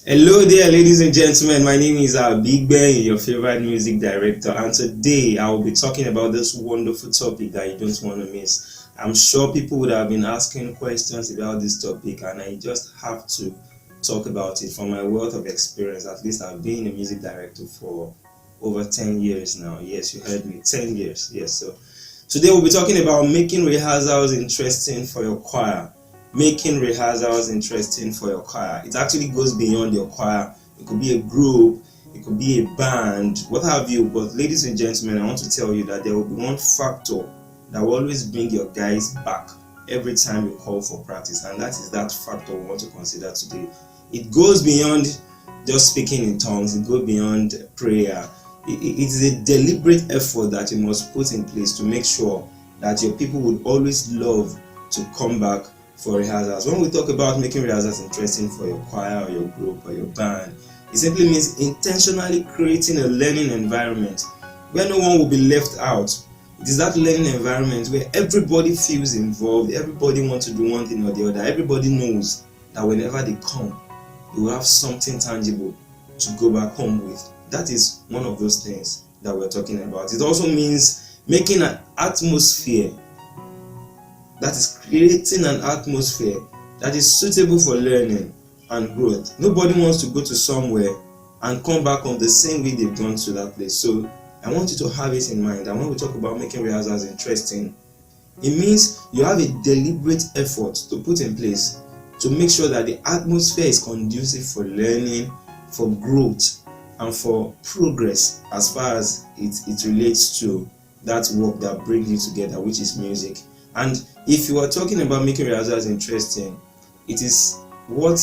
Hello there, ladies and gentlemen. My name is Herbegbeyin, your favorite music director, and today I will be talking about this wonderful topic that you don't want to miss. I'm sure people would have been asking questions about this topic, and I just have to talk about it from my wealth of experience. At least I've been a music director for over 10 years now. Yes, you heard me, 10 years. Yes, so today we'll be talking about making rehearsals interesting for your choir. Making rehearsals interesting for your choir. It actually goes beyond your choir. It could be a group, it could be a band, what have you. But ladies and gentlemen, I want to tell you that there will be one factor that will always bring your guys back every time you call for practice, and that is that factor we want to consider today. It goes beyond just speaking in tongues, it goes beyond prayer. It's a deliberate effort that you must put in place to make sure that your people would always love to come back for rehearsals. When we talk about making rehearsals interesting for your choir or your group or your band, it simply means intentionally creating a learning environment where no one will be left out. It is that learning environment where everybody feels involved, everybody wants to do one thing or the other, everybody knows that whenever they come, they will have something tangible to go back home with. That is one of those things that we're talking about. It also means making an atmosphere, that is creating an atmosphere that is suitable for learning and growth. Nobody wants to go to somewhere and come back on the same way they've gone to that place. So I want you to have it in mind. And when we talk about making rehearsals interesting, it means you have a deliberate effort to put in place to make sure that the atmosphere is conducive for learning, for growth, and for progress as far as it relates to that work that brings you together, which is music. And if you are talking about making rehearsals interesting, it is what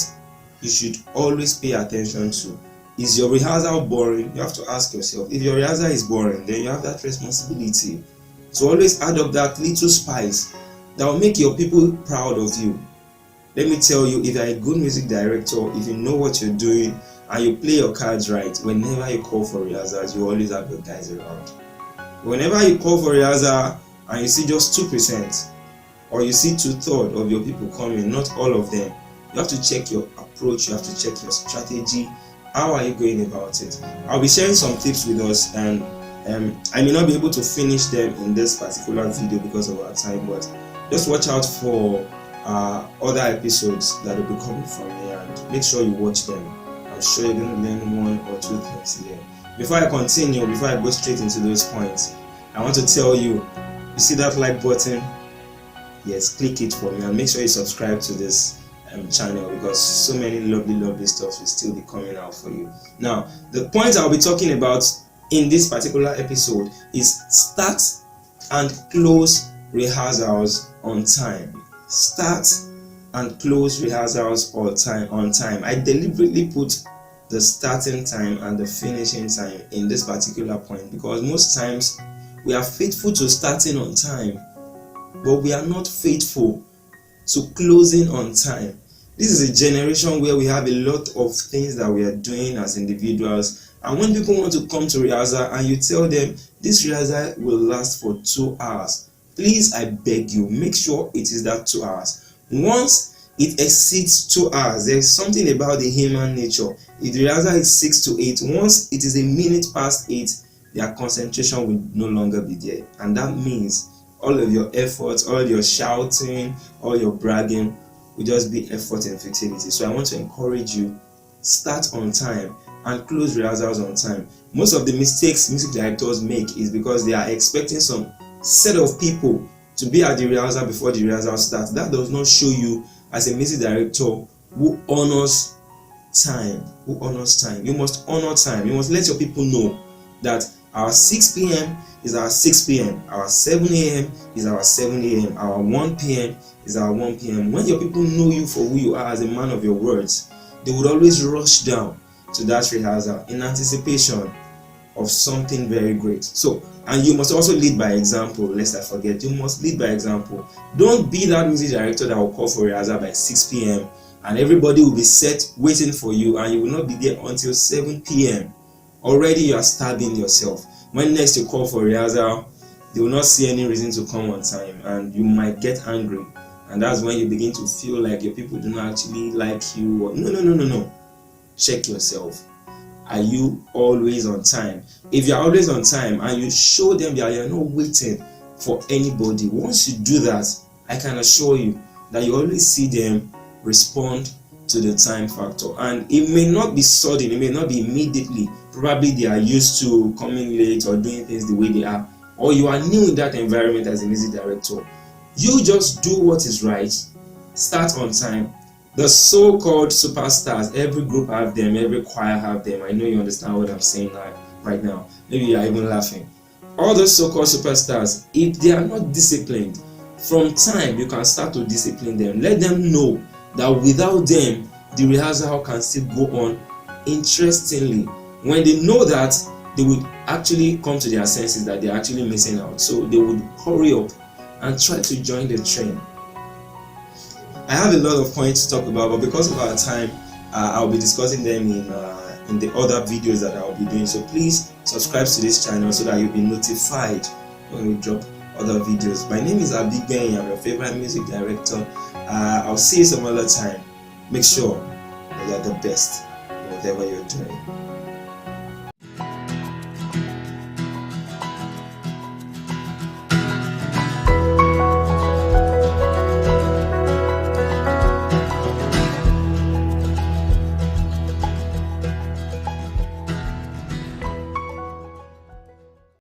you should always pay attention to. Is your rehearsal boring? You have to ask yourself. If your rehearsal is boring, then you have that responsibility to always add up that little spice that will make your people proud of you. Let me tell you, if you're a good music director, if you know what you're doing and you play your cards right, whenever you call for rehearsals, you always have your guys around. Whenever you call for rehearsal and you see just 2%, or you see 2/3 of your people coming, not all of them, you have to check your approach, you have to check your strategy. How are you going about it? I'll be sharing some tips with us, and I may not be able to finish them in this particular video because of our time, but just watch out for other episodes that will be coming from me, and make sure you watch them. I'm sure you're going to learn one or two things there. Before I continue, before I go straight into those points, I want to tell you, you see that like button? Yes, click it for me, and make sure you subscribe to this channel, because so many lovely stuff will still be coming out for you. Now, the point I'll be talking about in this particular episode is start and close rehearsals on time. Start and close rehearsals on time. I deliberately put the starting time and the finishing time in this particular point because most times we are faithful to starting on time, but we are not faithful to closing on time. This is a generation where we have a lot of things that we are doing as individuals, and when people want to come to rehearsal and you tell them this rehearsal will last for 2 hours, please, I beg you, make sure it is that 2 hours. Once it exceeds 2 hours, there is something about the human nature. If the rehearsal is 6 to 8, once it is a minute past 8, their concentration will no longer be there, and that means all of your efforts, all your shouting, all your bragging will just be effort and futility. So I want to encourage you, start on time and close rehearsals on time. Most of the mistakes music directors make is because they are expecting some set of people to be at the rehearsal before the rehearsal starts. That does not show you as a music director who honors time. You must honor time. You must let your people know that our 6 p.m. is our 6 p.m. Our 7 a.m. is our 7 a.m. Our 1 p.m. is our 1 p.m. When your people know you for who you are as a man of your words, they would always rush down to that rehearsal in anticipation of something very great. So, and you must also lead by example. Lest I forget, you must lead by example. Don't be that music director that will call for rehearsal by 6 p.m. and everybody will be set waiting for you, and you will not be there until 7 p.m. Already you are stabbing yourself. When next you call for rehearsal, they will not see any reason to come on time, and you might get angry, and that's when you begin to feel like your people do not actually like you. No. check yourself. Are you always on time? If you're always on time and you show them that you're not waiting for anybody, once you do that, I can assure you that you always see them respond to the time factor. And it may not be sudden, it may not be immediately. Probably they are used to coming late or doing things the way they are, or you are new in that environment as a music director. You just do what is right, start on time. The so-called superstars, every group have them, every choir have them. I know you understand what I'm saying right now. Maybe you are even laughing. All those so-called superstars, if they are not disciplined, from time you can start to discipline them. Let them know that without them, the rehearsal can still go on interestingly. When they know that, they would actually come to their senses that they're actually missing out. So they would hurry up and try to join the train. I have a lot of points to talk about, but because of our time, I'll be discussing them in the other videos that I'll be doing. So please subscribe to this channel so that you'll be notified when we drop other videos. My name is Herbegbeyin. I'm your favorite music director. I'll see you some other time. Make sure that you're the best in whatever you're doing.